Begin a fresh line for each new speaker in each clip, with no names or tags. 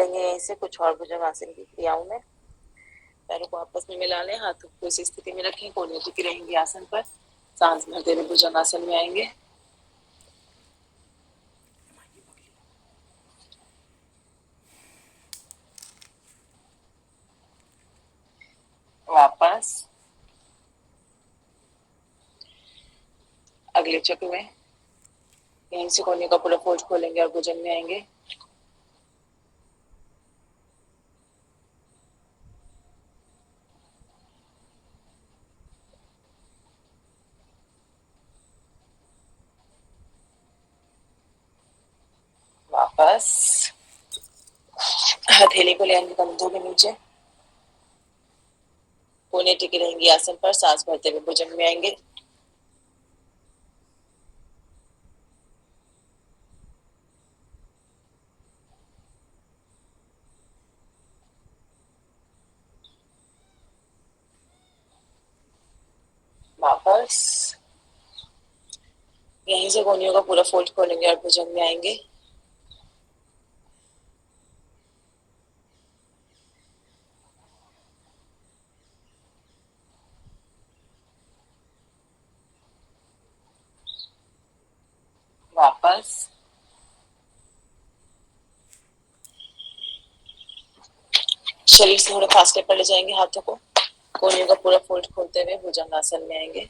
बढ़ेंगे यहीं से कुछ और भुजंगासन की क्रियाओं में। पैरों को आपस में मिला लें, हाथों को इस स्थिति में रखें, कोहनी टिकी रहेंगी आसन पर। सांस भरते हुए भुजंगासन में आएंगे। वापस अगले चक्र में यहीं से कोहनी का पूरा फोल्ड खोलेंगे और भुजंग में आएंगे। वापस हथेली को ले आएंगे कंधों के नीचे, कोहनी टिकी रहेंगी आसन पर। सांस भरते हुए भुजंग में आएंगे। वापस यहीं से कोहनियों का पूरा फोल्ड खोलेंगे और भुजंग में आएंगे। वापस शरीर से थोड़े फासले पर ले जाएंगे हाथों को, कोहनियों का पूरा फोल्ड खोलते हुए भुजंगासन में आएंगे।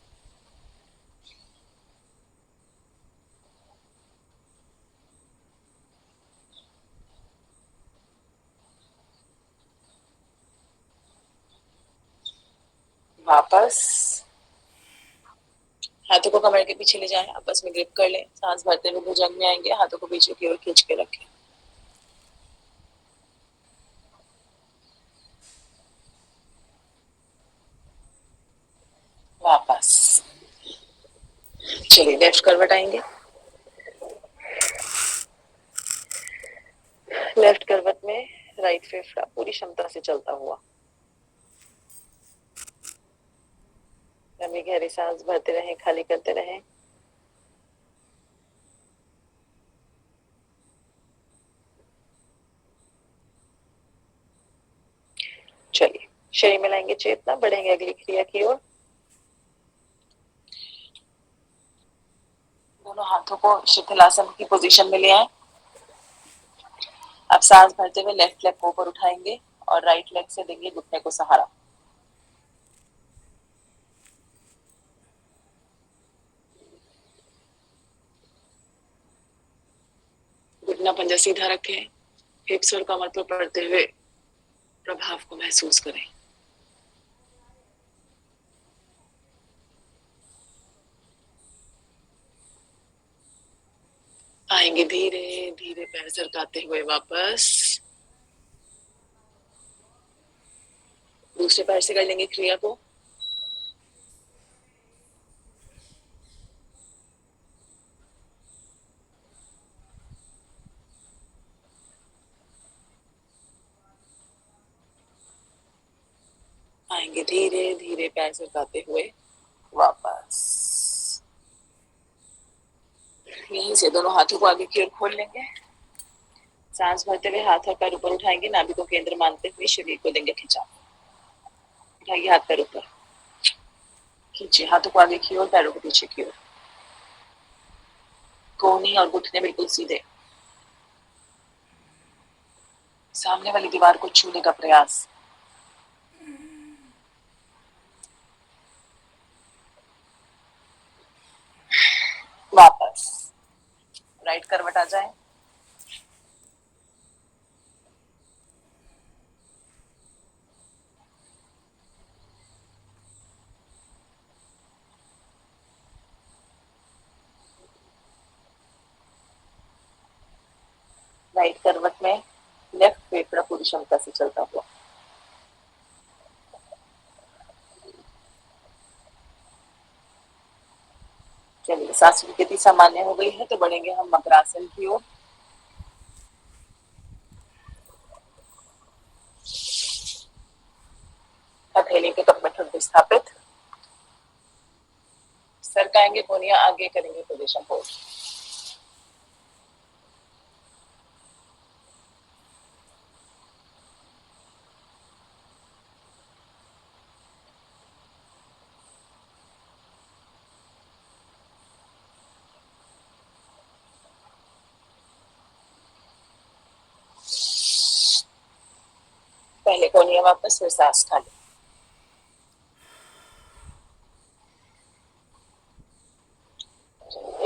वापस हाथों को कमर के पीछे ले जाएं, आपस में ग्रिप कर लें। सांस भरते हुए भुजंग में आएंगे, हाथों को पीछे की ओर खींच के रखें। वापस चलिए लेफ्ट करवट आएंगे। लेफ्ट करवट में राइट फेफड़ा पूरी क्षमता से चलता हुआ। लंबी गहरी सांस भरते रहें, खाली करते रहें। चलिए शरीर में लाएंगे चेतना, बढ़ेंगे अगली क्रिया की ओर। दोनों हाथों को शिथिलासन की पोजीशन में ले आए। अब सांस भरते हुए लेफ्ट लेग को ऊपर उठाएंगे और राइट लेग से देंगे घुटने को सहारा। घुटना पंजा सीधा रखें, हिप्स और कमर पर पड़ते हुए प्रभाव को महसूस करें। आएंगे धीरे धीरे पैर सरकाते हुए वापस। दूसरे पैर से कर लेंगे क्रिया को। आएंगे धीरे धीरे पैर सरकाते हुए वापस। यहीं से दोनों हाथों को आगे की ओर खोल लेंगे। सांस भरते हुए हाथ और पैर ऊपर उठाएंगे, नाभि को केंद्र मानते हुए शरीर को देंगे खिंचा। उठाइए हाथ पैर ऊपर, खींचिए हाथों को आगे की ओर, पैरों को पीछे की ओर। कोहनी और घुटने बिल्कुल सीधे। सामने वाली दीवार को छूने का प्रयास। वापस राइट करवट आ जाए। राइट करवट में लेफ्ट फेफड़ा पूरी क्षमता से चलता हुआ। चलिए सांस की गति सामान्य हो गई है तो बढ़ेंगे हम मकरासन की ओर। हथेली के कप में ठुड्डी स्थापित, सरकाएंगे कोहनियां आगे, करेंगे पोजीशन होल्ड। पहले कोनिया वापस, फिर सांस खाली।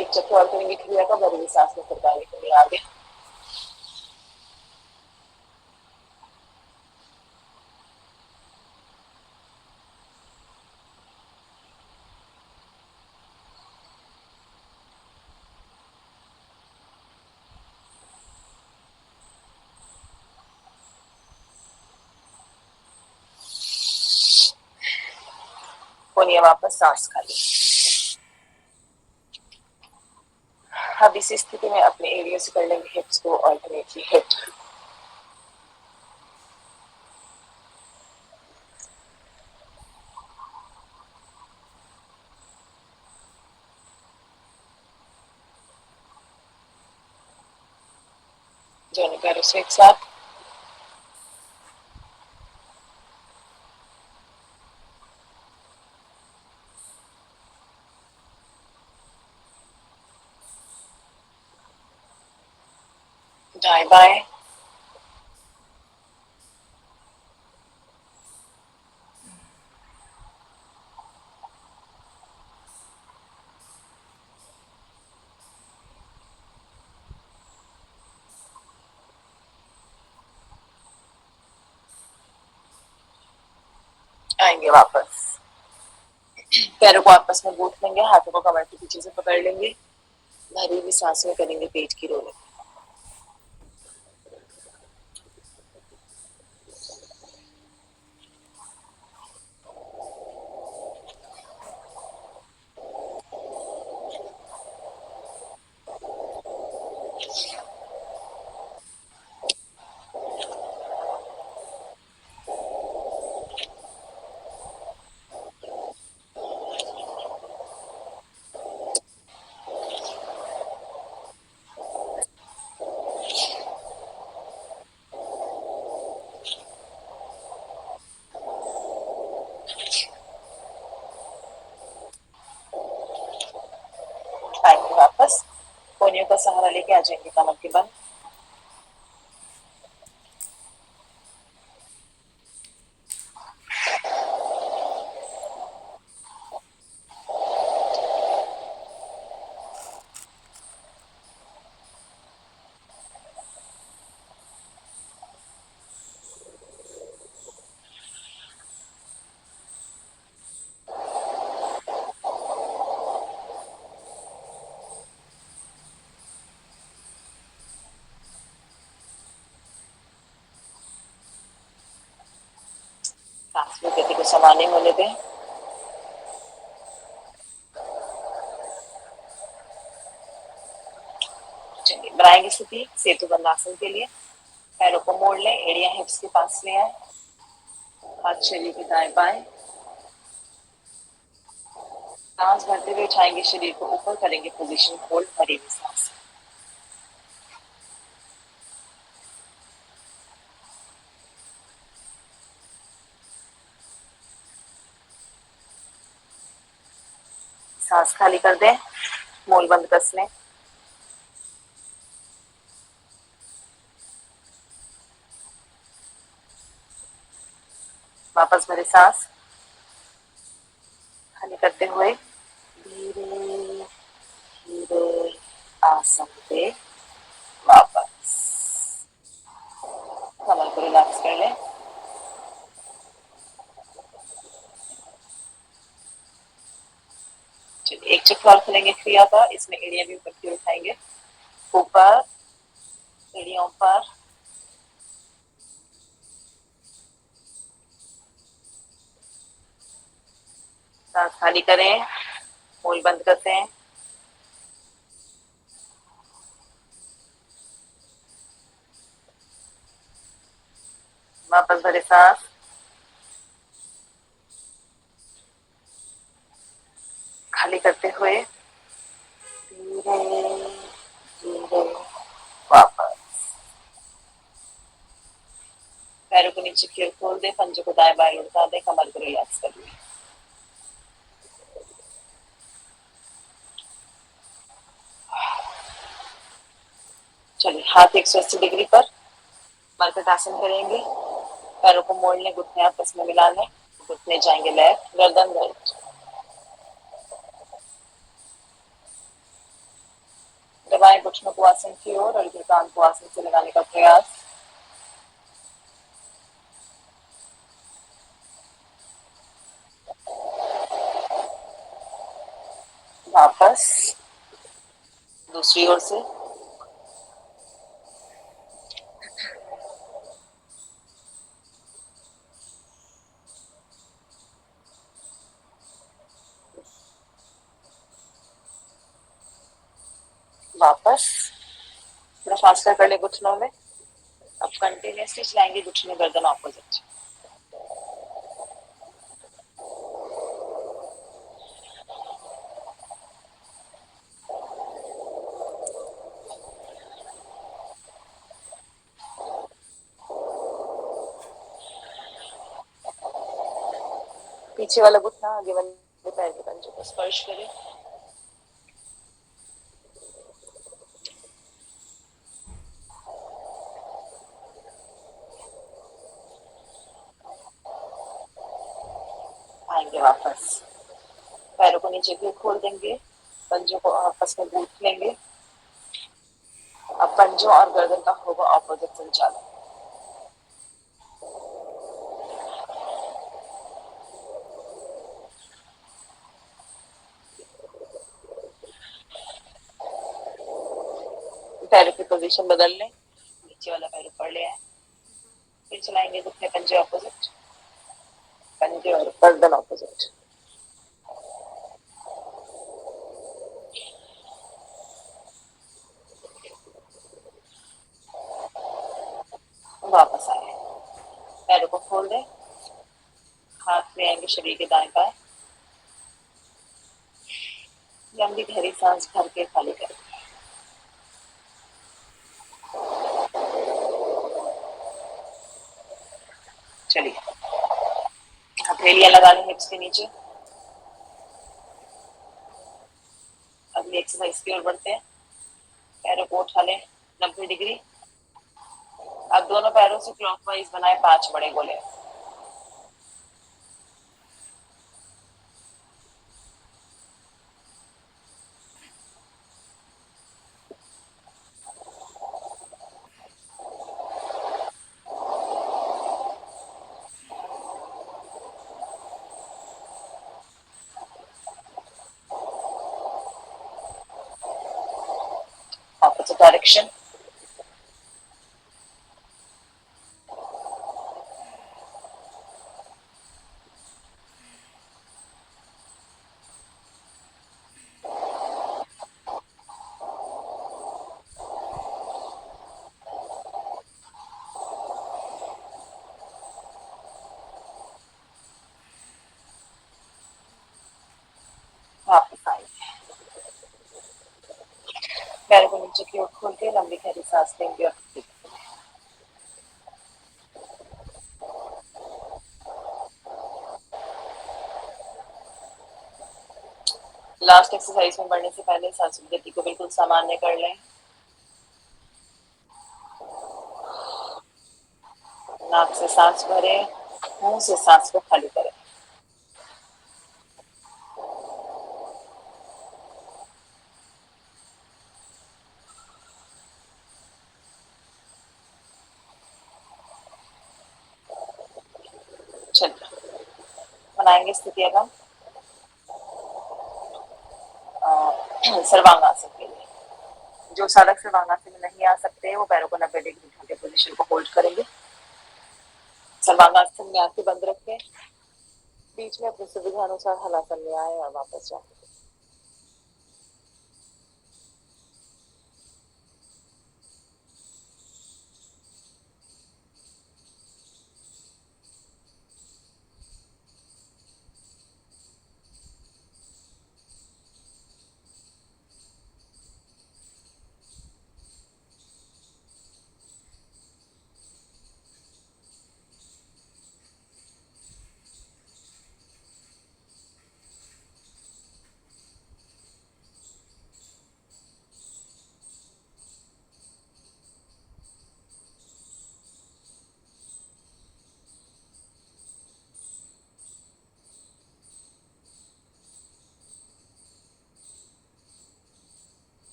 एक चक्कर और करेंगे क्रिया का, भरी हुई सांस में करने के लिए आगे। कोनिया वापस, सांस खाली। अब इसी स्थिति में अपने एरिया से कर लेंगे हिप्स को ऑल्टरनेटली हिट। दोनों पैरों से एक साथ। दाएं बाएं। आएंगे वापस। पैरों को आपस में गूंथ लेंगे, हाथों को कमर के पीछे से पकड़ लेंगे, भरी हुई सांस में करेंगे पेट की रोलिंग। आएंगे वापस, कोनियों का सहारा लेके आ जाएंगे कमर के बल। सांस की गति को सामान्य होने दें। चलिए बनाएंगे स्थिति सेतु बंद आसन के लिए। पैरों को मोड़ लें, एड़ियां हिप्स के पास ले आए, हाथ शरीर के दाएं बाएं। सांस भरते हुए उठाएंगे शरीर को ऊपर, करेंगे पोजीशन होल्ड, भरी हुई सांस। सांस खाली कर दें, मूल बंद कस लें। वापस भरे सांस, खाली करते हुए धीरे धीरे आसन पे वापस। कमर को रिलैक्स कर लें। चलिए एक चक्र और खुलेंगे क्रिया का, इसमें एड़ियां भी ऊपर की ओर उठाएंगे, ऊपर, एड़ियां ऊपर, सांस खाली करें, मूल बंद करते हैं। वापस भरे सांस, खाली करते हुए धीरे धीरे वापस। पैरों को नीचे की ओर खोल दे, पंजों को दाएं बाएं उल्टा दे, कमर को रिलैक्स कर ले। चलिए हाथ 180 डिग्री पर मरकट आसन करेंगे। पैरों को मोड़ लें, घुटने आपस में मिला लें, घुटने जाएंगे लेफ्ट, गर्दन राइट। दबाएं घुटनों को आसन की ओर और इधर कान को आसन से लगाने का प्रयास। वापस दूसरी ओर से। वापस थोड़ा फासला कर ले घुटनों में। अब कंटिन्यूसली चलाएंगे घुटने गर्दन ऑपोजिट। पीछे वाला घुटना आगे वाले पैर के पंजे को स्पर्श करें। आएंगे वापस, पैरों को नीचे की खोल देंगे, पंजों को आपस में गूंथ लेंगे। अब पंजों और गर्दन का होगा ऑपोजिट संचालन। पैरों की पोजीशन बदल लें, नीचे वाला पैर ऊपर ले आए, फिर चलाएंगे घुटने पंजे ऑपोजिट, पंजे और गर्दन ऑपोजिट। वापस आए, पैरों को खोल दें, हाथ में आएंगे शरीर के दाएं बाएं, लंबी गहरी सांस भर के खाली करें। चलिए, हथेलियां लगा लें हिप्स के नीचे। अगली एक्सरसाइज की ओर बढ़ते हैं। पैरों को उठा लें 90 डिग्री। अब दोनों पैरों से क्लॉकवाइज बनाए 5 बड़े गोले। Opposite direction. वापस आए, पैरों को नीचे की ओर खोल के लंबी गहरी सांस लेंगे और लास्ट एक्सरसाइज में बढ़ने से पहले सांस की गति को बिल्कुल सामान्य कर लें। नाक से सांस भरें, मुंह से सांस को खाली करें। चलिए, बनाएंगे स्थिति अब हम सर्वांगासन के लिए। जो साधक सर्वांगासन में नहीं आ सकते वो पैरों को 90 डिग्री उठा के पोजीशन को होल्ड करेंगे। सर्वांगासन में आंखें बंद रखें, बीच में अपनी सुविधा अनुसार हलासन में आए और वापस जाए।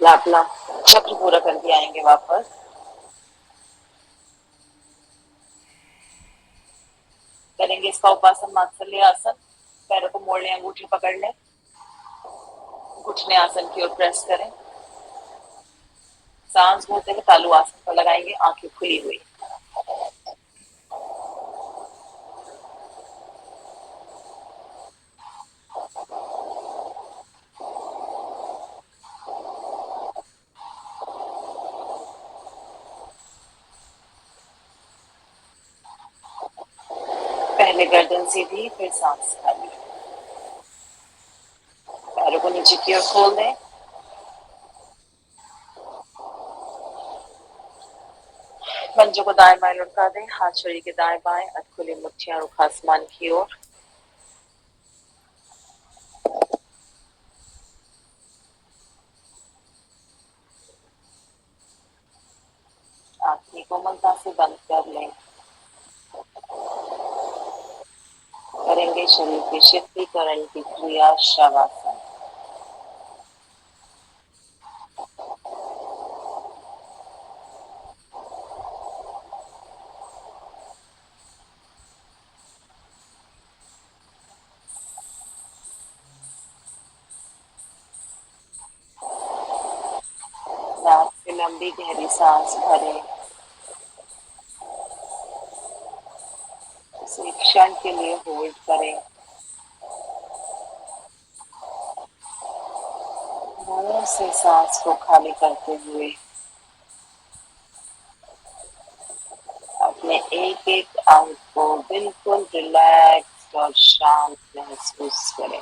लापला चक्र पूरा करके आएंगे वापस। करेंगे इसका उपासन मात्सल्य आसन। पैरों को मोड़ लें, अंगूठी पकड़ लें, घुटने आसन की ओर प्रेस करें। सांस भरते हुए तालु आसन पर लगाएंगे, आंखें खुली हुई। पहले गर्दन सीधी, फिर सांस खाली। पैरों को नीचे की ओर खोल दें। पंजों को दाएं बाएं लुढ़का दें, हाथ शरीर के दाएं बाएं, अध खुली मुट्ठियां रुख आसमान की ओर। आंखें कोमलता से बंद कर लें। करेंगे शरीर के शीतलीकरण की क्रिया शवासन। नाक से लंबी गहरी सांस भरें। इसे एक क्षण के लिए होल्ड करें। मुंह से सांस को खाली करते हुए अपने एक एक अंग को बिल्कुल रिलैक्स और शांत महसूस करें।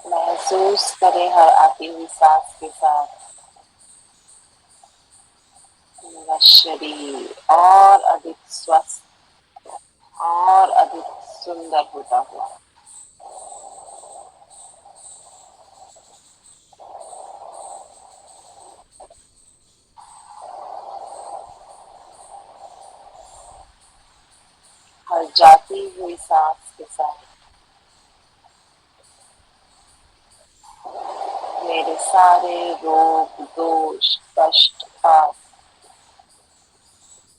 महसूस करें हर आती हुई सांस के साथ मेरा शरीर और अधिक स्वस्थ और अधिक सुंदर होता हुआ। हर जाती हुई सांस के साथ मेरे सारे रोग दोष कष्ट पाप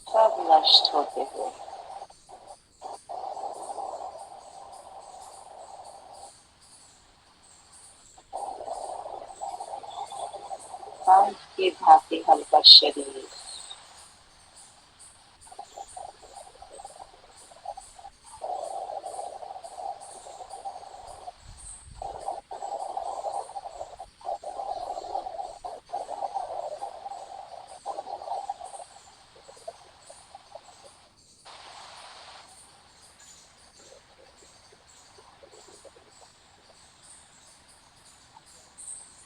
सब नष्ट होते हुए पंख की भांति हल्का शरीर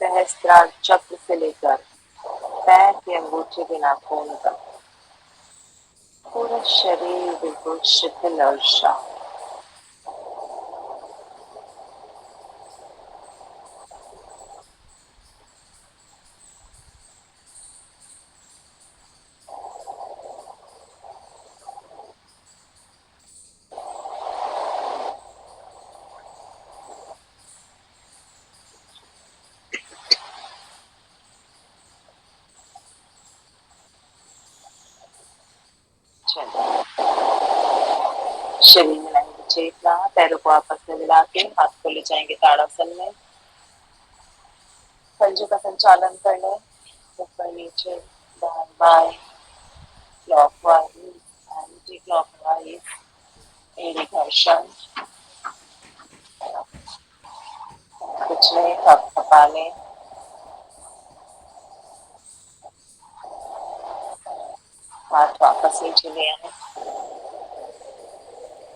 सहस्त्रार चक्र से लेकर पैर के अंगूठे के नाखून तक पूरा शरीर बिल्कुल शिथिल और शांत। चलिए शरीर में लाएंगे चेतना, पैरों को आपस में मिला के हाथ को ले जाएंगे ताड़ासन में। पंजों का संचालन कर लें, ऊपर नीचे दाएं बाएं क्लॉकवाइज एंटी क्लॉकवाइज, एड़ी घर्षण, कुछ नहीं थप थपा लें। हाथ वापस नीचे ले आए,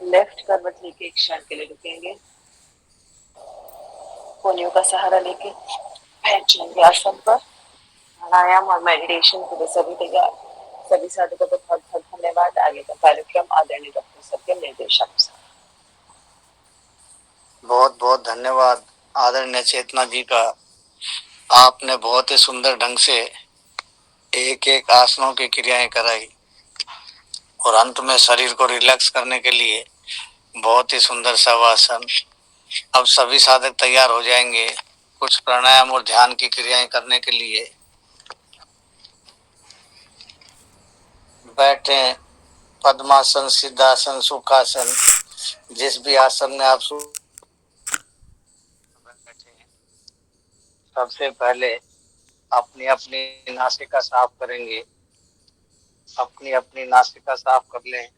लेफ्ट करवट लेके एक क्षण के लिए रुकेंगे। कोहनियों का सहारा लेके बैठ जाएंगे आसन पर। प्राणायाम और मेडिटेशन के लिए सभी तैयार। सभी साधकों को बहुत बहुत धन्यवाद। आगे का कार्यक्रम आदरणीय डॉक्टर सर के निर्देशानुसार।
बहुत बहुत धन्यवाद आदरणीय चेतना जी का। आपने बहुत ही सुंदर ढंग से एक एक आसनों की क्रियाएं कराई और अंत में शरीर को रिलैक्स करने के लिए बहुत ही सुंदर शवासन। अब सभी साधक तैयार हो जाएंगे कुछ प्राणायाम और ध्यान की क्रियाएं करने के लिए। बैठे पद्मासन, सिद्धासन, सुखासन, जिस भी आसन में आप बैठे हैं, सबसे पहले अपनी अपनी नासिका साफ करेंगे। अपनी अपनी नासिका साफ कर लें।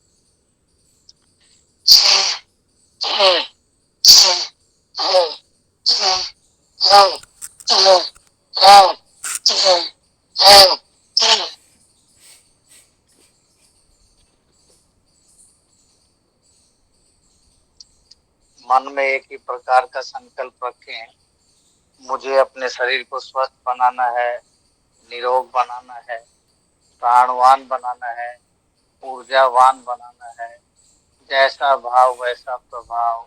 मन में एक ही प्रकार का संकल्प रखें, मुझे अपने शरीर को स्वस्थ बनाना है, निरोग बनाना है, प्राणवान बनाना है, ऊर्जावान बनाना है। जैसा भाव वैसा प्रभाव,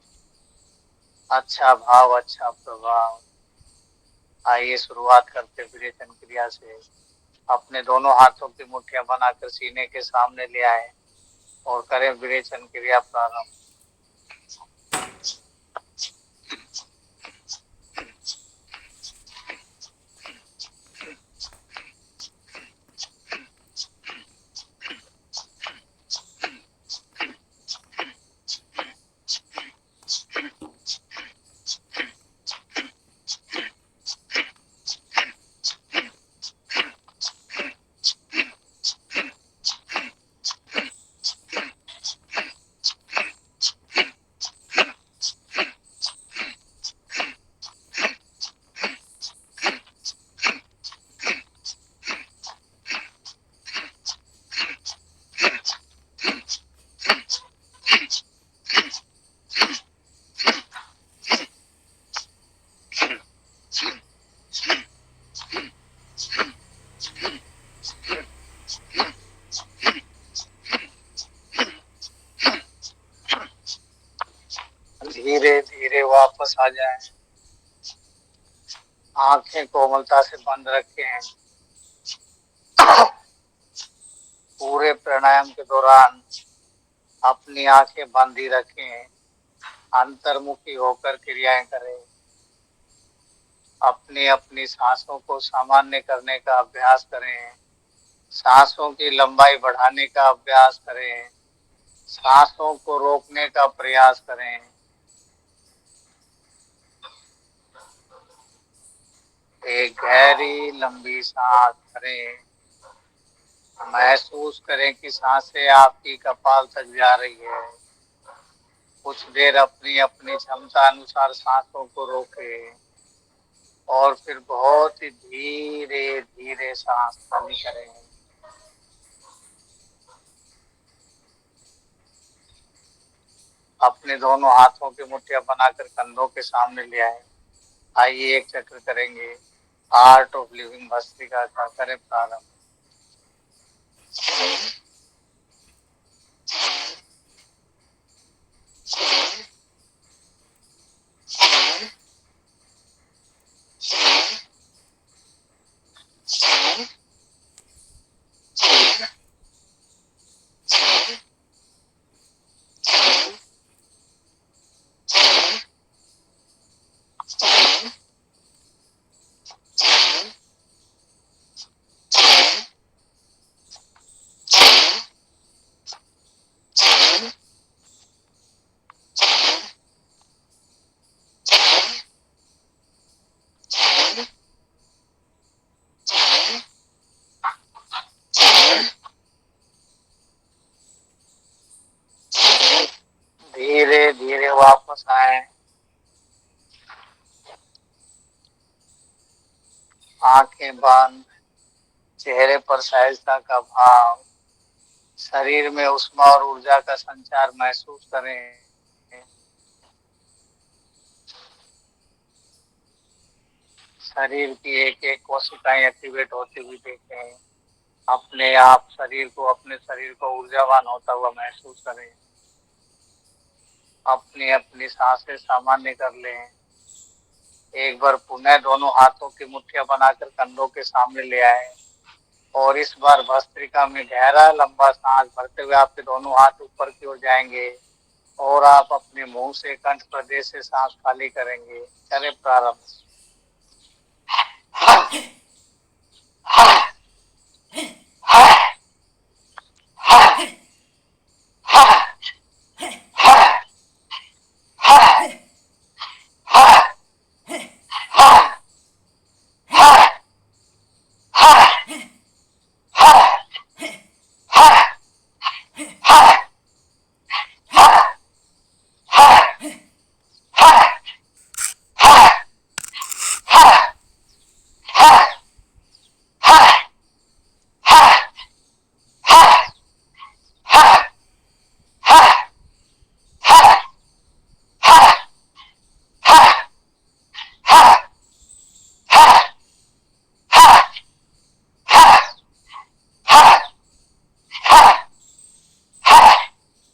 अच्छा भाव अच्छा प्रभाव। आइए शुरुआत करते विरेचन क्रिया से। अपने दोनों हाथों की मुट्ठियां बनाकर सीने के सामने ले आए और करें विरेचन क्रिया प्रारंभ। धीरे धीरे वापस आ जाएं। आंखें कोमलता से बंद रखें। पूरे प्राणायाम के दौरान अपनी आंखें बंद ही रखें। अंतर्मुखी होकर क्रियाएं करें। अपनी अपनी सांसों को सामान्य करने का अभ्यास करें। सांसों की लंबाई बढ़ाने का अभ्यास करें। सांसों को रोकने का प्रयास करें। एक गहरी लंबी सांस भरें। महसूस करें कि सांसें आपकी कपाल तक जा रही है। कुछ देर अपनी अपनी क्षमता अनुसार सांसों को रोकें और फिर बहुत ही धीरे धीरे सांस खाली करें। अपने दोनों हाथों की मुट्ठियां बनाकर कंधों के सामने ले आए। आइए एक चक्र करेंगे। आर्ट ऑफ लिविंग भस्त्रिका का करें प्रारंभ। धीरे धीरे वापस आए। आंखें बंद, चेहरे पर सहजता का भाव। शरीर में ऊष्मा और ऊर्जा का संचार महसूस करें। शरीर की एक एक कोशिकाएं एक्टिवेट होती हुई देखें। अपने आप अपने शरीर को ऊर्जावान होता हुआ महसूस करें। अपनी अपनी सांसें सामान्य कर लें। एक बार पुनः दोनों हाथों की मुट्ठियां बनाकर कंधों के सामने ले आए और इस बार भस्त्रिका में गहरा लंबा सांस भरते हुए आपके दोनों हाथ ऊपर की ओर जाएंगे और आप अपने मुंह से कंठ प्रदेश से सांस खाली करेंगे। करें प्रारंभ।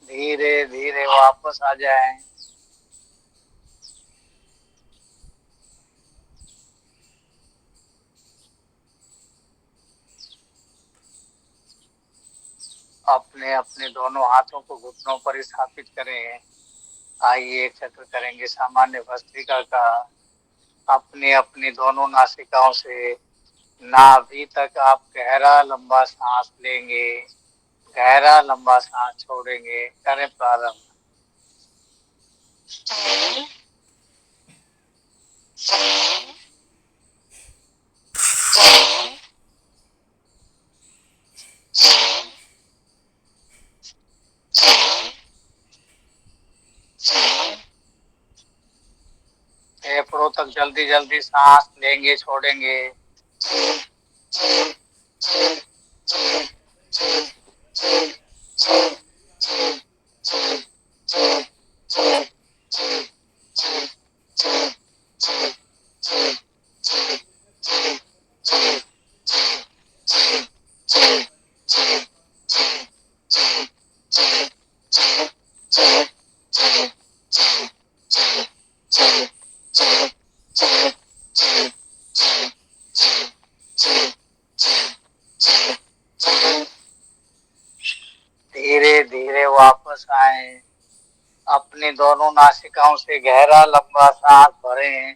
धीरे धीरे वापस आ जाएं। अपने अपने दोनों हाथों को घुटनों पर स्थापित करें। आइए एक चक्र करेंगे सामान्य भस्त्रिका का। अपने अपनी दोनों नासिकाओं से नाभि तक आप गहरा लंबा सांस लेंगे। गहरा लंबा सांस छोड़ेंगे। करें प्रारंभ। फेफड़ों तक जल्दी जल्दी सांस लेंगे, छोड़ेंगे। धीरे धीरे वापस आए। अपनी दोनों नासिकाओं से गहरा लंबा सांस भरें।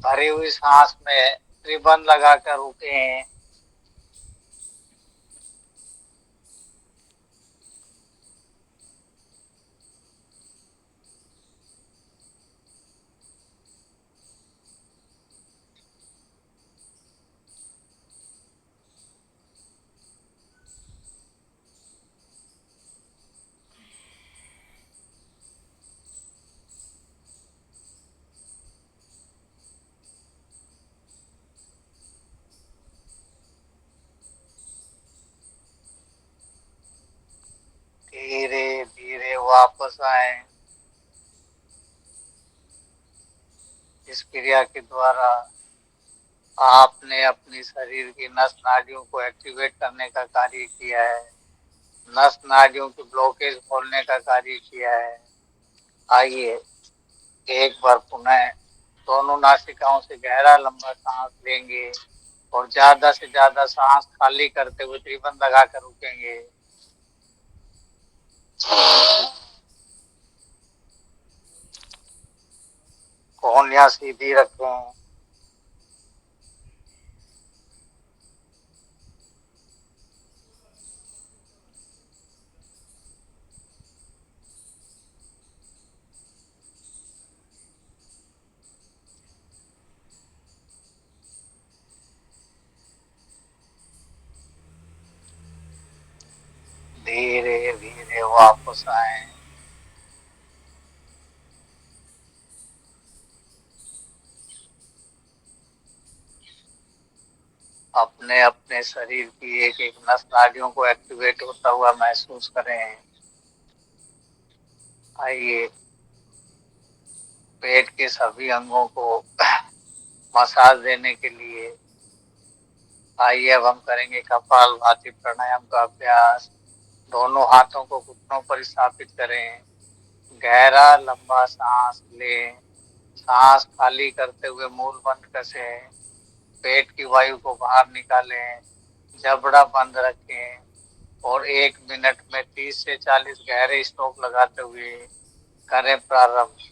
भरी हुई सांस में रिबन लगाकर रुकें। धीरे धीरे वापस आए। इस क्रिया के द्वारा आपने अपनी शरीर की नस नाड़ियों को एक्टिवेट करने का कार्य किया है। नस नाड़ियों की ब्लॉकेज खोलने का कार्य किया है। आइए एक बार पुनः दोनों नासिकाओं से गहरा लंबा सांस लेंगे और ज्यादा से ज्यादा सांस खाली करते हुए त्रिबंध लगाकर रुकेंगे। कोहनियां सीधी रखें। धीरे धीरे वापस आए। अपने अपने अपने शरीर की एक एक नस नाड़ियों को एक्टिवेट होता हुआ महसूस करें। आइए पेट के सभी अंगों को मसाज देने के लिए आइए अब हम करेंगे कपालभाति प्राणायाम का अभ्यास। दोनों हाथों को घुटनों पर स्थापित करें। गहरा लंबा सांस लें। सांस खाली करते हुए मूल बंद कसें। पेट की वायु को बाहर निकालें। जबड़ा बंद रखें और 1 मिनट में 30 से 40 गहरे स्ट्रोक लगाते हुए करें प्रारंभ।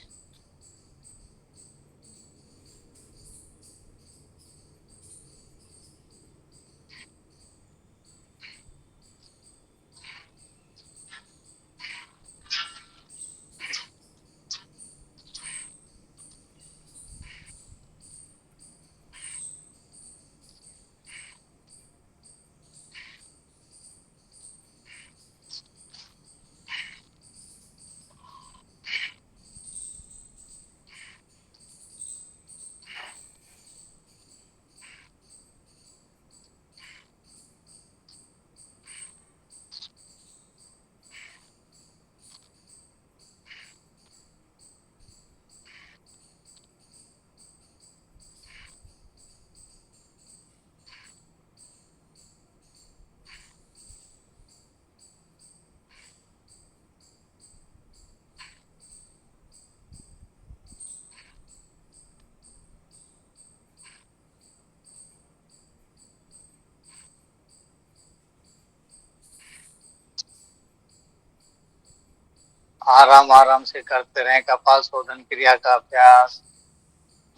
आराम आराम से करते रहें कपाल शोधन क्रिया का अभ्यास।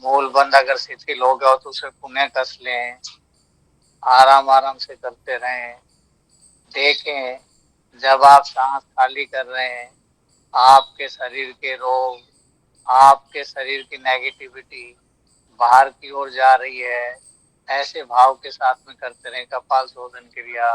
मूल बंद अगर शिथिल हो गया हो तो उसे पुनः कस लें। आराम आराम से करते रहें। देखें जब आप सांस खाली कर रहे हैं आपके शरीर के रोग, आपके शरीर की नेगेटिविटी बाहर की ओर जा रही है। ऐसे भाव के साथ में करते रहें कपाल शोधन क्रिया।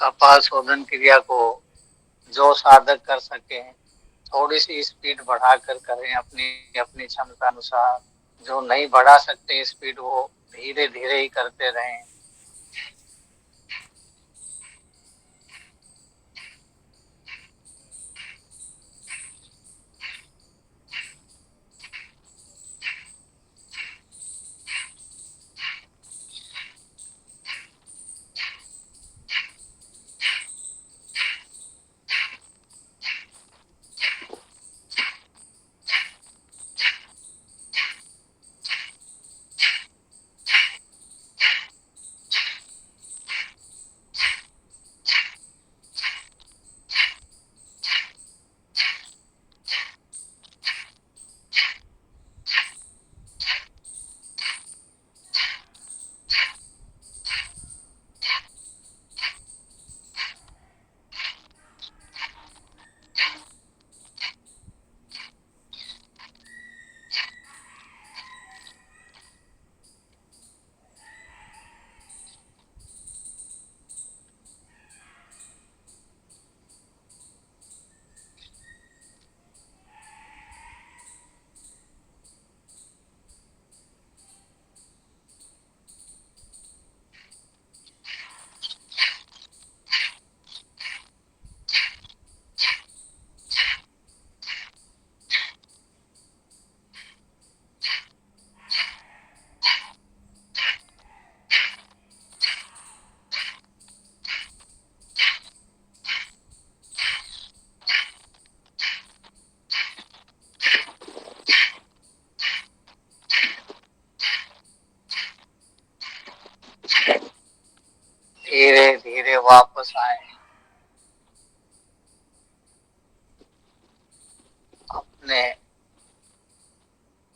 कपाल शोधन क्रिया को जो साधक कर सके थोड़ी सी स्पीड बढ़ाकर करें अपनी अपनी क्षमता अनुसार। जो नहीं बढ़ा सकते स्पीड वो धीरे धीरे ही करते रहें। धीरे धीरे वापस आए। अपने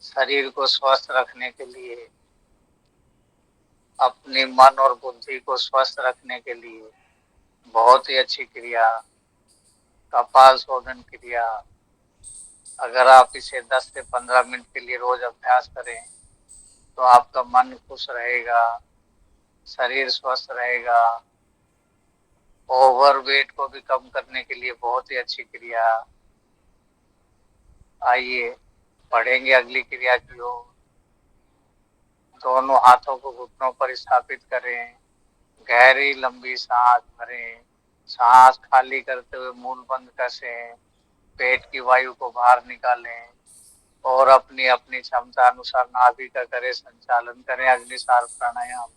शरीर को स्वस्थ रखने के लिए, अपनी मन और बुद्धि को स्वस्थ रखने के लिए बहुत ही अच्छी क्रिया कपाल शोधन क्रिया। अगर आप इसे 10 से 15 मिनट के लिए रोज अभ्यास करें तो आपका मन खुश रहेगा, शरीर स्वस्थ रहेगा। ओवर वेट को भी कम करने के लिए बहुत ही अच्छी क्रिया। आइए पढ़ेंगे अगली क्रिया की ओर। दोनों हाथों को घुटनों पर स्थापित करें, गहरी लंबी सांस भरें, सांस खाली करते हुए मुंह बंद कसें, पेट की वायु को बाहर निकालें और अपनी अपनी क्षमता अनुसार नाभि का करें संचालन करें। अग्निसार प्राणायाम।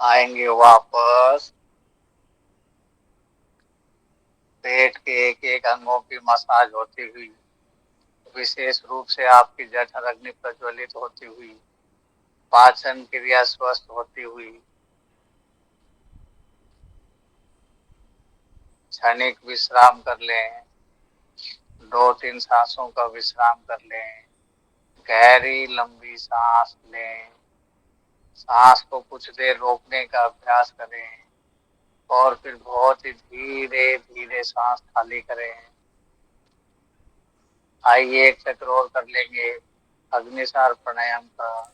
आएंगे वापस। पेट के एक एक अंगों की मसाज होती हुई, विशेष रूप से आपकी जठर अग्नि प्रज्वलित होती हुई, पाचन क्रिया स्वस्थ होती हुई, क्षणिक विश्राम कर लें। 2-3 सांसों का विश्राम कर लें। गहरी लंबी सांस लें, सांस को कुछ देर रोकने का अभ्यास करें और फिर बहुत ही धीरे धीरे सांस खाली करें। आइए एक चक्र और कर लेंगे अग्निसार प्राणायाम का।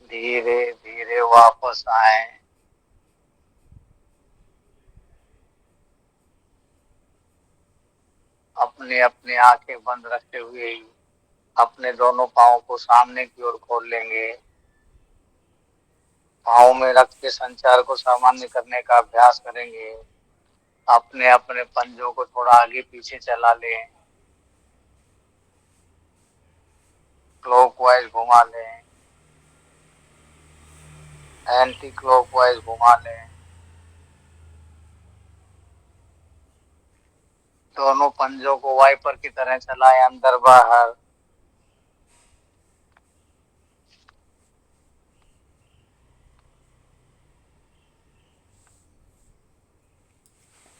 धीरे धीरे वापस आए। अपने अपने आंखें बंद रखते हुए ही अपने दोनों पांवों को सामने की ओर खोल लेंगे। पांवों में रक्त के संचार को सामान्य करने का अभ्यास करेंगे। अपने अपने पंजों को थोड़ा आगे पीछे चला लें, क्लॉकवाइज घुमा लें, एंटी क्लॉकवाइज घुमा लें। दोनों पंजों को वाइपर की तरह चलाएं अंदर बाहर।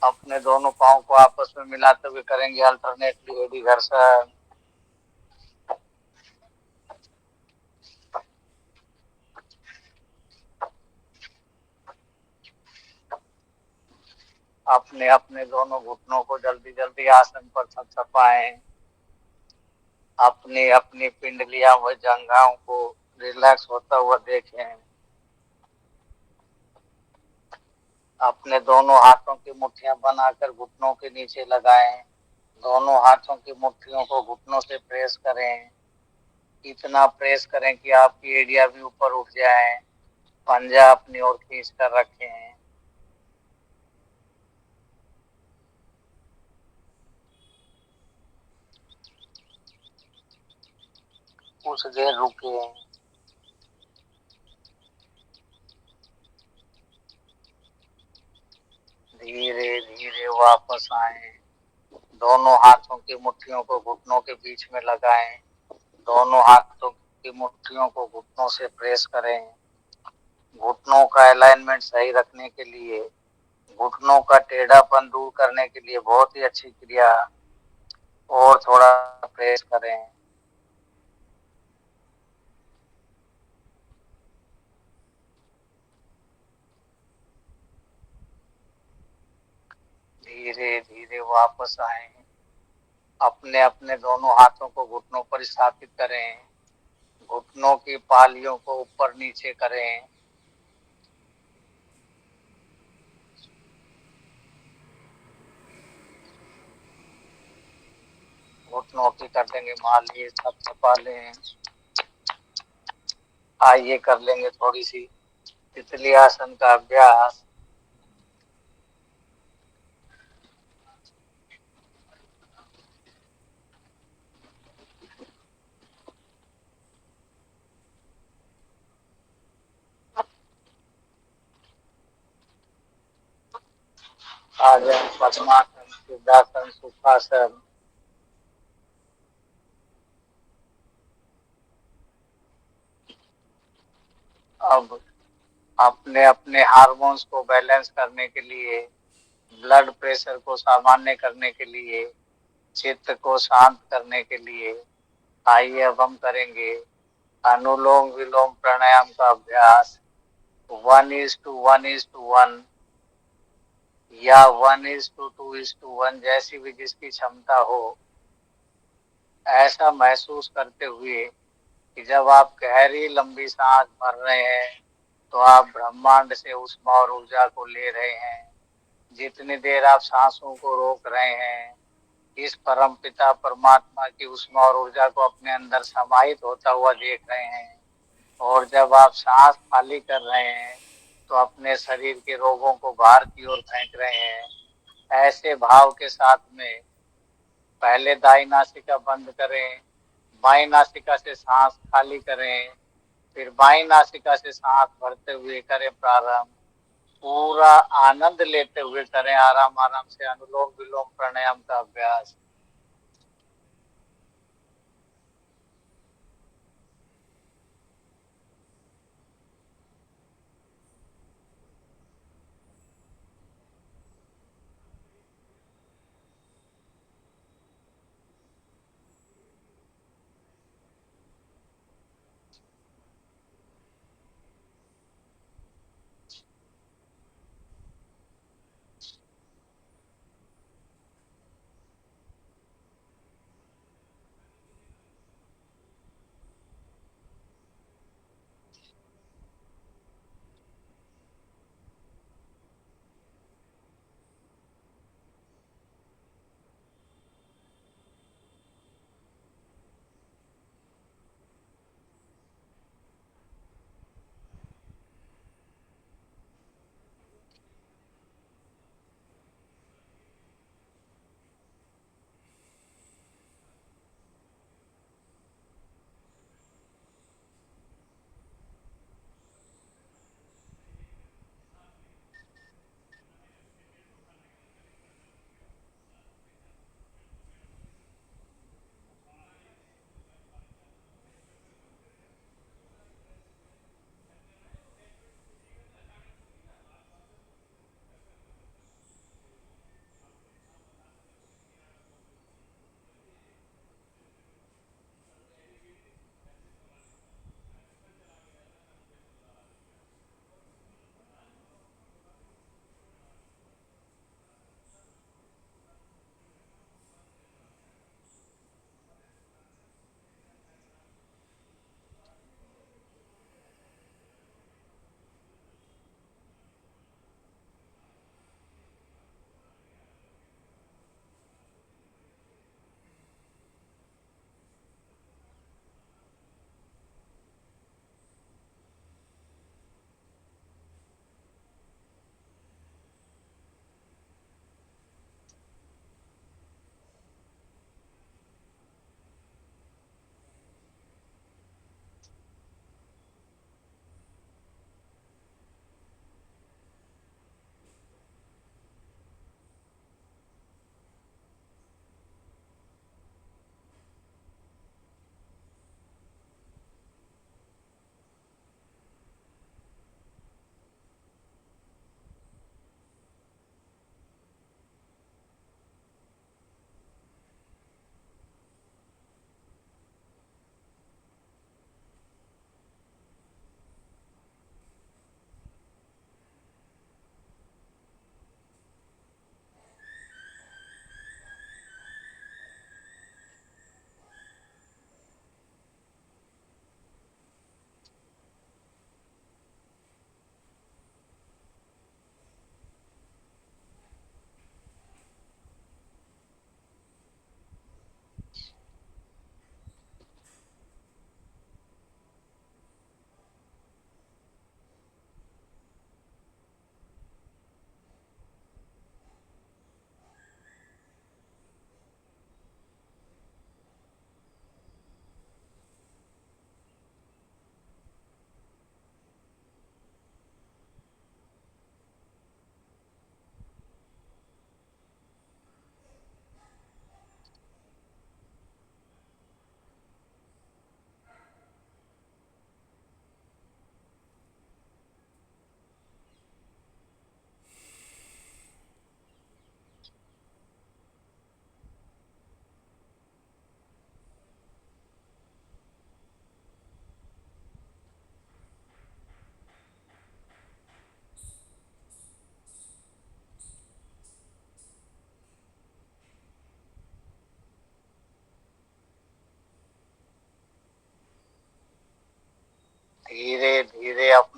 अपने दोनों पांव को आपस में मिलाते हुए करेंगे अल्टरनेटली एडी घर्षण। अपने अपने दोनों घुटनों को जल्दी जल्दी आसन पर थपथपाएं। अपनी अपनी पिंडलियां व जंघाओं को रिलैक्स होता हुआ देखें। अपने दोनों हाथों की मुट्ठियां बनाकर घुटनों के नीचे लगाएं। दोनों हाथों की मुट्ठियों को घुटनों से प्रेस करें। इतना प्रेस करें कि आपकी एड़ियां भी ऊपर उठ जाएं। पंजा अपनी ओर खींच कर रखें। कुछ देर रुके। धीरे धीरे वापस आए। दोनों हाथों की मुट्ठियों को घुटनों के बीच में लगाएं। दोनों हाथों की मुट्ठियों को घुटनों से प्रेस करें। घुटनों का अलाइनमेंट सही रखने के लिए घुटनों का टेढ़ापन दूर करने के लिए बहुत ही अच्छी क्रिया। और थोड़ा प्रेस करें। धीरे धीरे वापस आए। अपने अपने दोनों हाथों को घुटनों पर स्थापित करें। घुटनों की पालियों को ऊपर नीचे करें। घुटनों की कर देंगे मालिश, थपथपा लें। आइए कर लेंगे थोड़ी सी तितली आसन का अभ्यास। आ जाए पद्मासन, सिद्धासन, सुखासन। अब अपने अपने हार्मोन्स को बैलेंस करने के लिए, ब्लड प्रेशर को सामान्य करने के लिए, चित्त को शांत करने के लिए आइए अब हम करेंगे अनुलोम विलोम प्राणायाम का अभ्यास। 1:1:1 या 1:2:1, जैसी भी जिसकी क्षमता हो, ऐसा महसूस करते हुए कि जब आप गहरी लंबी सांस भर रहे हैं तो आप ब्रह्मांड से ऊष्मा और ऊर्जा को ले रहे हैं। जितनी देर आप सांसों को रोक रहे हैं, इस परम पिता परमात्मा की ऊष्मा और ऊर्जा को अपने अंदर समाहित होता हुआ देख रहे हैं। और जब आप सांस खाली कर रहे हैं तो अपने शरीर के रोगों को बाहर की ओर फेंक रहे हैं। ऐसे भाव के साथ में पहले दाई नासिका बंद करें, बाई नासिका से सांस खाली करें, फिर बाई नासिका से सांस भरते हुए करें प्रारंभ। पूरा आनंद लेते हुए करें आराम आराम से अनुलोम विलोम प्राणायाम का अभ्यास।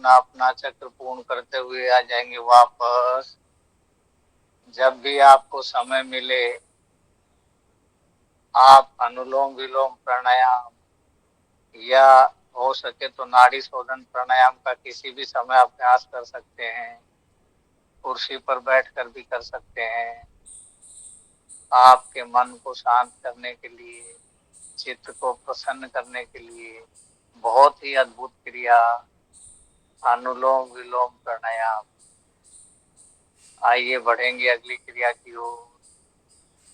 अपना अपना चक्र पूर्ण करते हुए आ जाएंगे वापस। जब भी आपको समय मिले आप अनुलोम विलोम प्राणायाम या हो सके तो नाड़ी शोधन प्राणायाम का किसी भी समय अभ्यास कर सकते हैं। कुर्सी पर बैठकर भी कर सकते हैं। आपके मन को शांत करने के लिए, चित्त को प्रसन्न करने के लिए बहुत ही अद्भुत क्रिया अनुलोम विलोम प्राणायाम। आइए बढ़ेंगे अगली क्रिया की ओर।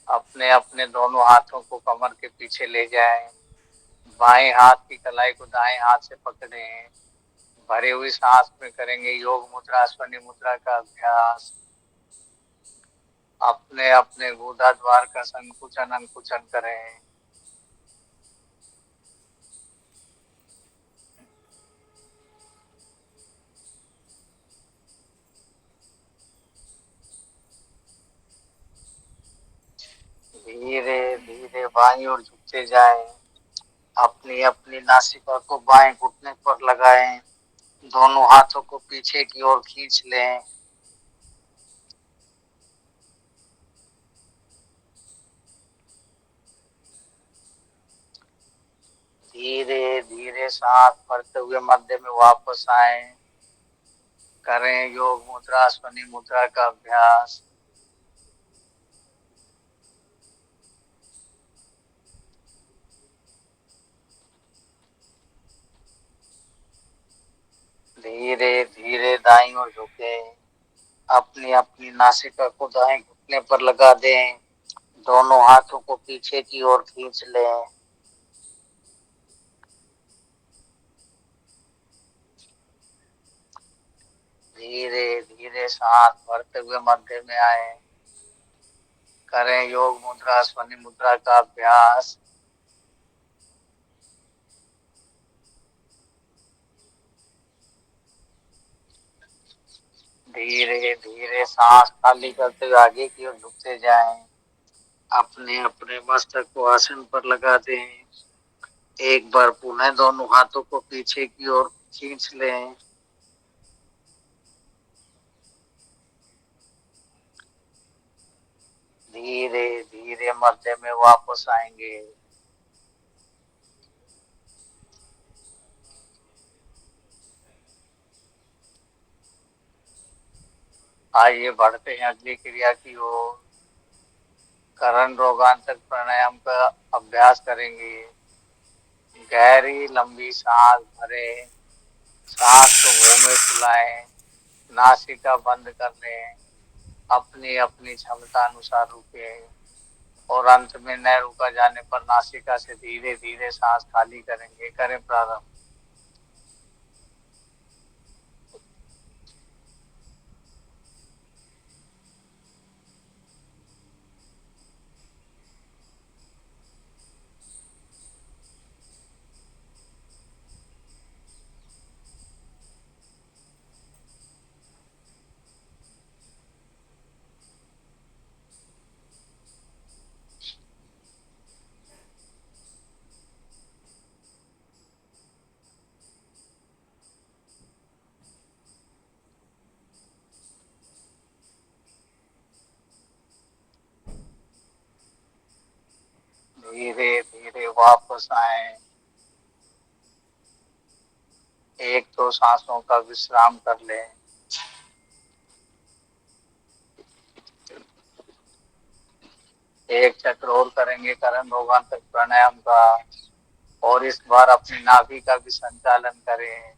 अपने अपने दोनों हाथों को कमर के पीछे ले जाएं। बाएं हाथ की कलाई को दाएं हाथ से पकड़ें। भरी हुई सांस में करेंगे योग मुद्रा स्वनि मुद्रा का अभ्यास। अपने अपने गुदा द्वार का संकुचन अंकुचन करें। धीरे धीरे बाईं ओर झुकते जाएं। अपनी अपनी नासिका को बाएं घुटने पर लगाएं। दोनों हाथों को पीछे की ओर खींच लें। धीरे धीरे सांस भरते हुए मध्य में वापस आए। करें योग मुद्रा स्वनि मुद्रा का अभ्यास। धीरे धीरे दाईं ओर झुके। अपनी अपनी नासिका को दाएं घुटने पर लगा दें। दोनों हाथों को पीछे की ओर खींच लें। धीरे धीरे सांस भरते हुए मध्य में आए। करें योग मुद्रा स्वनि मुद्रा का अभ्यास। धीरे धीरे सांस खाली करते हुए आगे की ओर झुकते जाएं। अपने अपने मस्तक को आसन पर लगा दें। एक बार पुनः दोनों हाथों को पीछे की ओर खींच लें। धीरे धीरे मध्य में वापस आएंगे। आइए बढ़ते हैं अगली क्रिया की ओर। करण रोगांतक प्राणायाम का अभ्यास करेंगे। गहरी लंबी सांस भरें। सांस को मुंह में फुलाएं। नासिका बंद कर लें। अपनी अपनी क्षमता अनुसार रुके और अंत में न रुका जाने पर नासिका से धीरे धीरे सांस खाली करेंगे। करें प्रारंभ। धीरे धीरे वापस आए। एक दो सांसों का विश्राम कर लें। एक चक्र और करेंगे करण रोगांतक प्राणायाम का और इस बार अपनी नाभि का भी संचालन करें।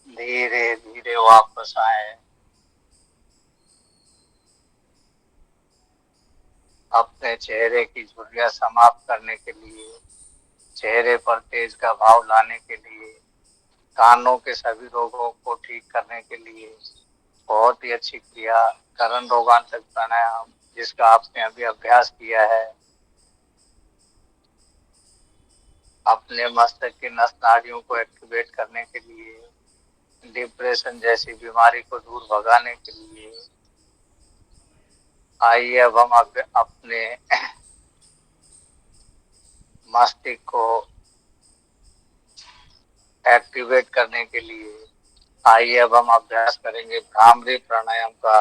धीरे धीरे वापस आए। अपने चेहरे की झुर्रियां समाप्त करने के लिए चेहरे पर तेज का भाव लाने के लिए, कानों के सभी रोगों को ठीक करने के लिए बहुत ही अच्छी क्रिया करण रोगांतक प्राणायाम, जिसका आपने अभी अभ्यास किया है, अपने मस्तिष्क की नस नाड़ियों को एक्टिवेट करने के लिए, डिप्रेशन जैसी बीमारी को दूर भगाने के लिए। आइए अब हम अपने मस्तिष्क को एक्टिवेट करने के लिए आइए अब हम अभ्यास करेंगे भ्रामरी प्राणायाम का।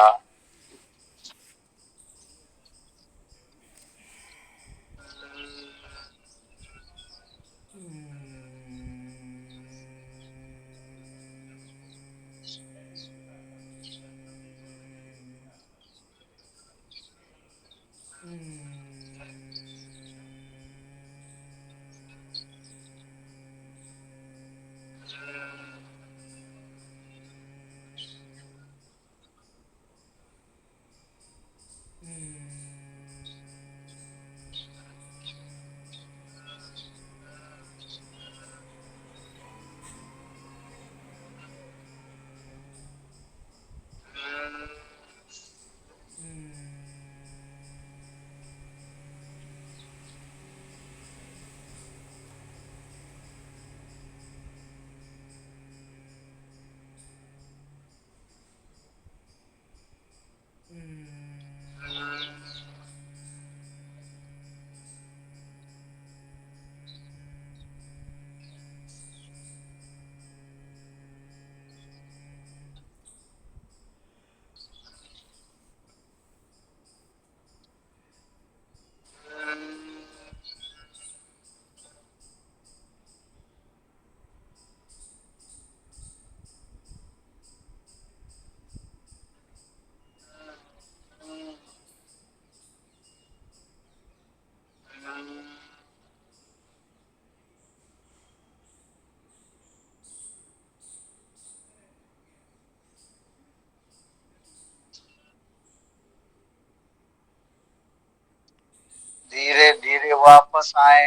धीरे धीरे वापस आए,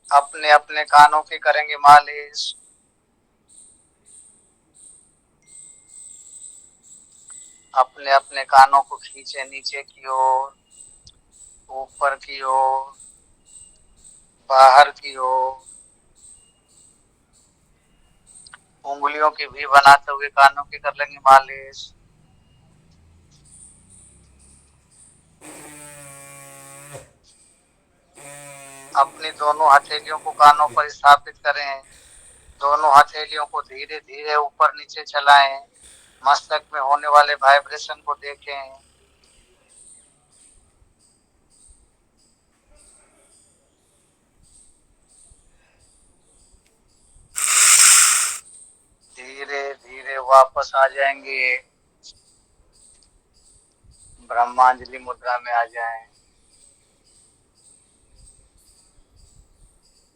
अपने अपने कानों की करेंगे मालिश। अपने अपने कानों को खींचे नीचे की ओर, ऊपर की ओर, बाहर की ओर, उंगलियों की भी बनाते हुए कानों की कर लेंगे मालिश। अपनी दोनों हथेलियों को कानों पर स्थापित करें, दोनों हथेलियों को धीरे धीरे ऊपर नीचे चलाएं, मस्तक में होने वाले वाइब्रेशन को देखें। धीरे धीरे वापस आ जाएंगे, ब्रह्मांजलि मुद्रा में आ जाएं।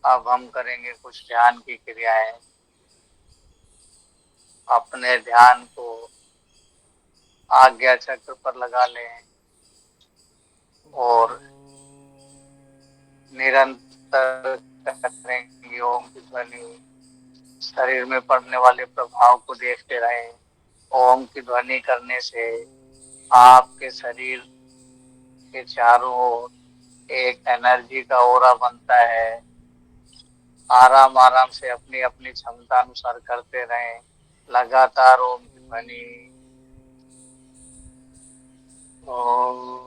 अब हम करेंगे कुछ ध्यान की क्रियाएं। अपने ध्यान को आज्ञा चक्र पर लगा लें और निरंतर करेंगे ओम की ध्वनि। शरीर में पड़ने वाले प्रभाव को देखते रहें। ओम की ध्वनि करने से आपके शरीर के चारों ओर एक एनर्जी का ओरा बनता है। आराम आराम से अपनी अपनी क्षमता अनुसार करते रहें। लगातार ओम की ध्वनि। ओम।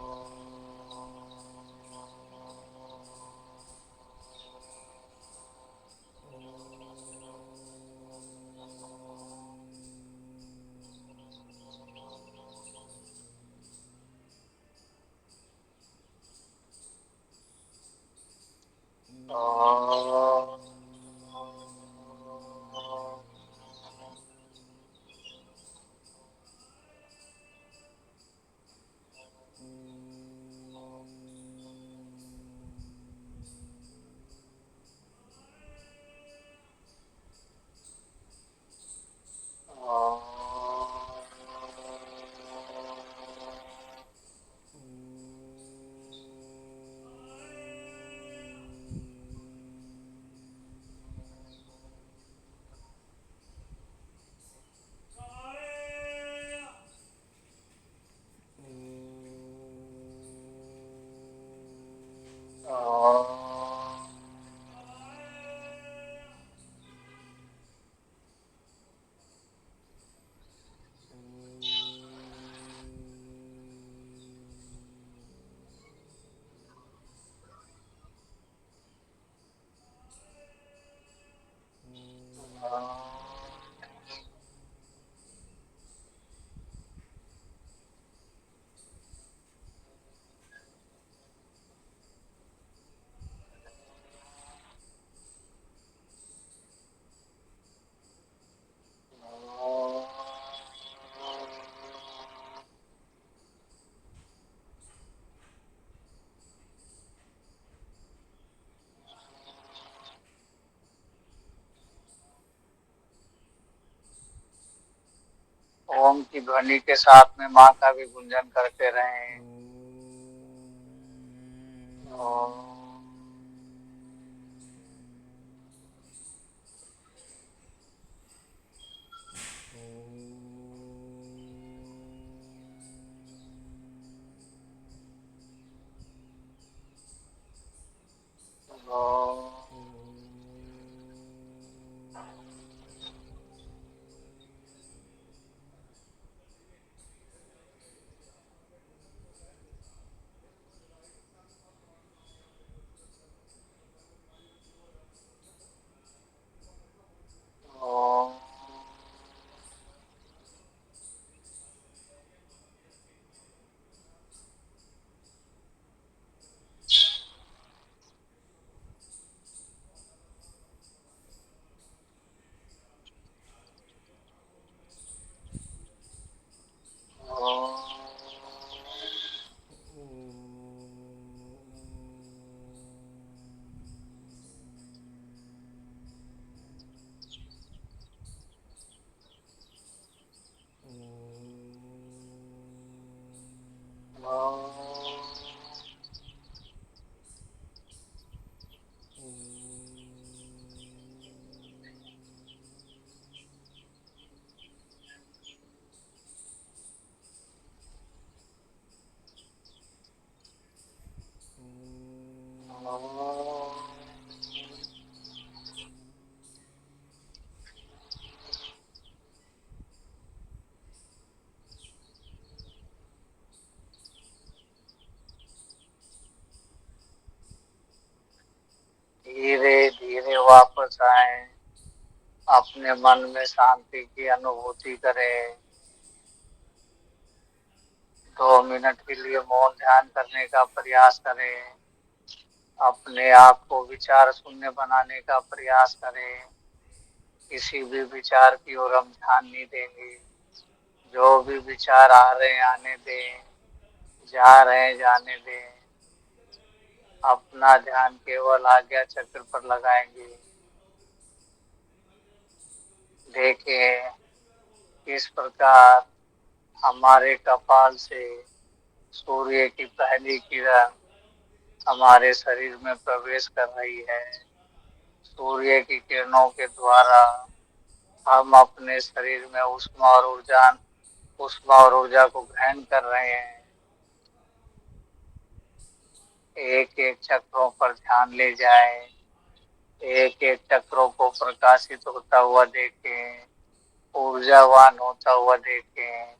ओम की ध्वनि के साथ में माँ का भी गुंजन करते रहें। ओम। ओम। ओम। धीरे धीरे वापस आए, अपने मन में शांति की अनुभूति करें। 2 मिनट के लिए मौन ध्यान करने का प्रयास करें। अपने आप को विचार शून्य बनाने का प्रयास करें। किसी भी विचार की ओर हम ध्यान नहीं देंगे। जो भी विचार आ रहे हैं आने दें, जा रहे हैं जाने दें। अपना ध्यान केवल आज्ञा चक्र पर लगाएंगे। देखें किस प्रकार हमारे कपाल से सूर्य की पहली किरण हमारे शरीर में प्रवेश कर रही है। सूर्य की किरणों के द्वारा हम अपने शरीर में ऊष्मा और ऊर्जा को ग्रहण कर रहे हैं। एक एक चक्रों पर ध्यान ले जाएं। एक एक चक्रों को प्रकाशित होता हुआ देखें, ऊर्जावान होता हुआ देखें,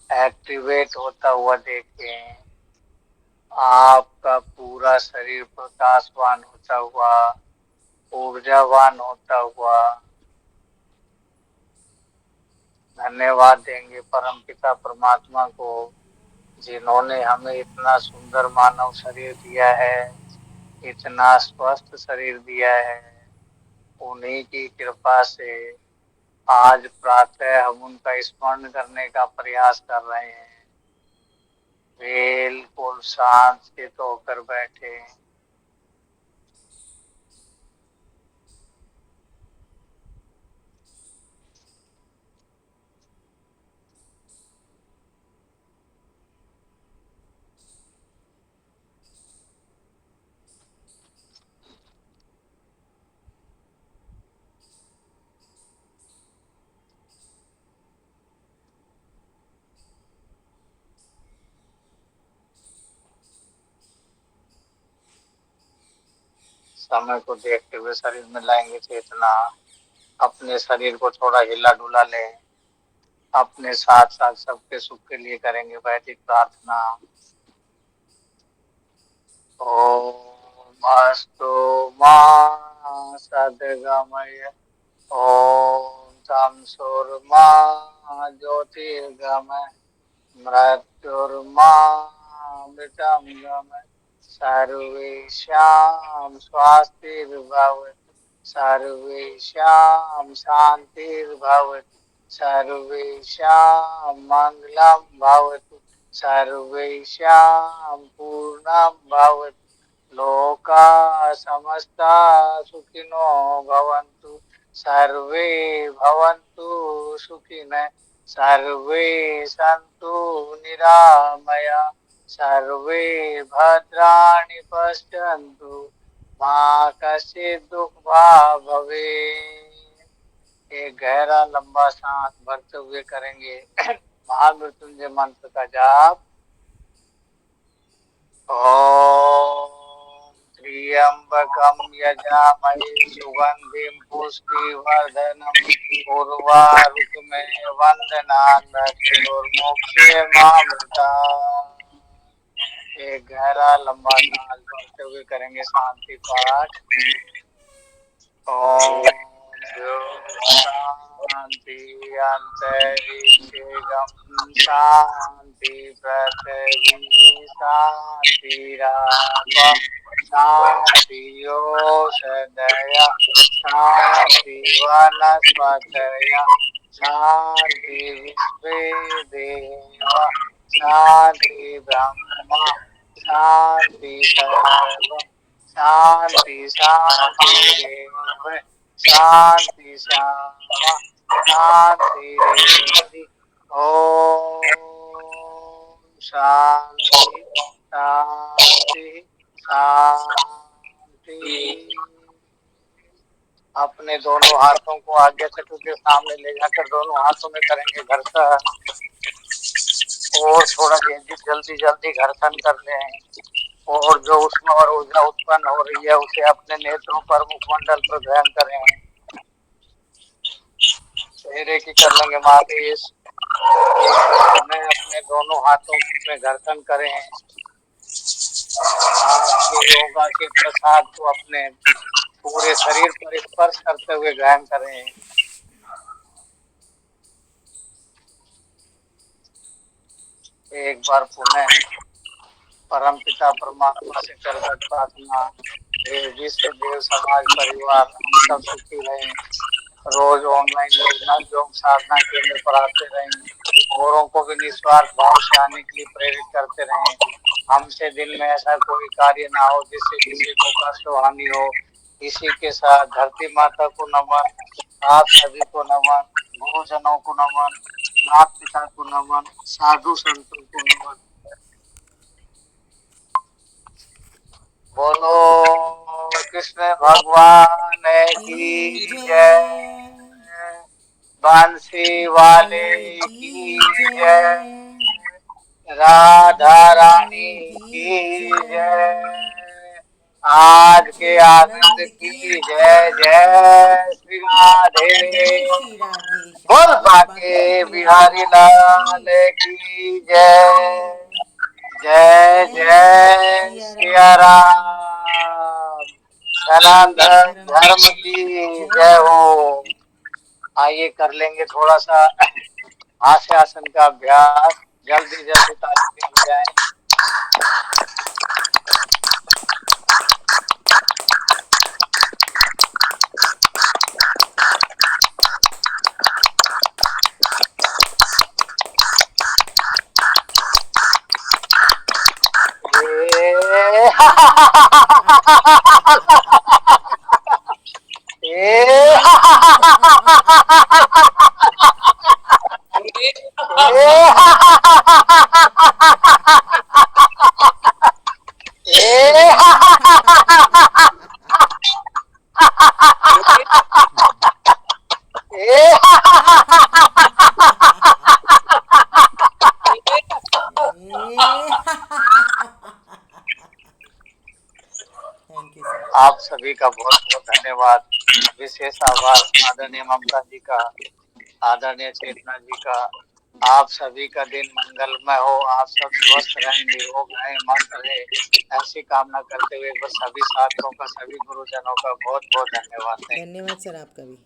एक्टिवेट होता हुआ देखें। आपका पूरा शरीर प्रकाशवान होता हुआ, ऊर्जावान होता हुआ। धन्यवाद देंगे परमपिता परमात्मा को, जिन्होंने हमें इतना सुंदर मानव शरीर दिया है, इतना स्वस्थ शरीर दिया है। उन्हीं की कृपा से आज प्रातः हम उनका स्मरण करने का प्रयास कर रहे हैं। बिल्कुल शांत चित होकर बैठे। समय को देखते हुए शरीर में लाएंगे चेतना। अपने शरीर को थोड़ा हिला डुला लें। अपने साथ साथ सबके सुख के लिए करेंगे वैदिक प्रार्थना। ओम अस्तु मा सद्गमय। ओम तम सुरमा ज्योतिर्गमय। मृत्युर्मा मृतम गमय। सर्वेषां स्वास्तिर्भवतु। सर्वेषां शान्तिर्भवतु। सर्वेषां मङ्गलं भवतु। सर्वेषां पूर्णं भवतु। लोकाः समस्ताः सुखिनो भवन्तु। सर्वे भवन्तु सुखिनः। सर्वे सन्तु निरामया सर्वे भद्राणि पश्यन्तु मा कश्चित् दुःखभाग् भवेत्। एक गहरा लंबा सांस भरते हुए करेंगे महामृत्युंजय मंत्र का जाप। ओम त्र्यंबकं यजामहे सुगंधिं पुष्टिवर्धनम् उर्वारुकमेव वन्दनान् मृत्योर्मुक्षेमामृतात्। एक गहरा लंबा सांस भरते हुए करेंगे शांति पाठ। ओम शांति अंतरिक्षं शांति पृथ्वी शांतिराप शांति ओषधय शांति वनस्पतय शांति विश्वे देव शांति ब्रह्म शांति सर्व शांति शांति रेव शांति श्यामा शांति रेवति। ओम शांति शांति शांति। अपने दोनों हाथों को आगे चक्र के सामने ले जाकर दोनों हाथों में करेंगे घर्षण और थोड़ा जल्दी जल्दी घर्षण कर लें और जो उष्मा और ऊर्जा उत्पन्न हो रही है उसे अपने नेत्रों पर मुखमंडल पर ग्रहण करें। चेहरे की कर लेंगे मालिश। में अपने दोनों हाथों में घर्षण करें। आपके योगा के प्रसाद को अपने पूरे शरीर पर स्पर्श करते हुए ग्रहण करें। एक बार पुनः परम पिता परमात्मा से करबद्ध प्रार्थना, हे विश्व देव समाज परिवार हम सब सुखी रहें। रोज ऑनलाइन योजना योग साधना केंद्र पर आते रहें। औरों को भी निस्वार्थ भाव से आने के लिए प्रेरित करते रहें। हमसे दिन में ऐसा कोई कार्य ना हो जिससे किसी को कष्ट हानि हो। इसी के साथ धरती माता को नमन, आप सभी को नमन, गुरुजनों को नमन, माता पिता को नमन, साधु संतों को नमन। बोलो कृष्ण भगवान की जय, बांसी वाले की जय, राधा रानी की जय, आज के आनंद की जय। जय श्री राधे। बोल बाके बिहारी लाल की जय। जय जय सिया राम। सनातन धर्म की जय हो। आइए कर लेंगे थोड़ा सा हास्य आसन का अभ्यास। जल्दी जल्दी ताली मिल जाए। आप सभी का बहुत बहुत धन्यवाद। विशेष आभार आदरणीय ममता जी का, आदरणीय चेतना जी का। आप सभी का दिन मंगलमय हो। आप सब स्वस्थ रहें, निरोग रहें, मस्त रहे, ऐसी कामना करते हुए बस सभी साथियों का, सभी गुरुजनों का बहुत बहुत धन्यवाद।
धन्यवाद सर आपका भी।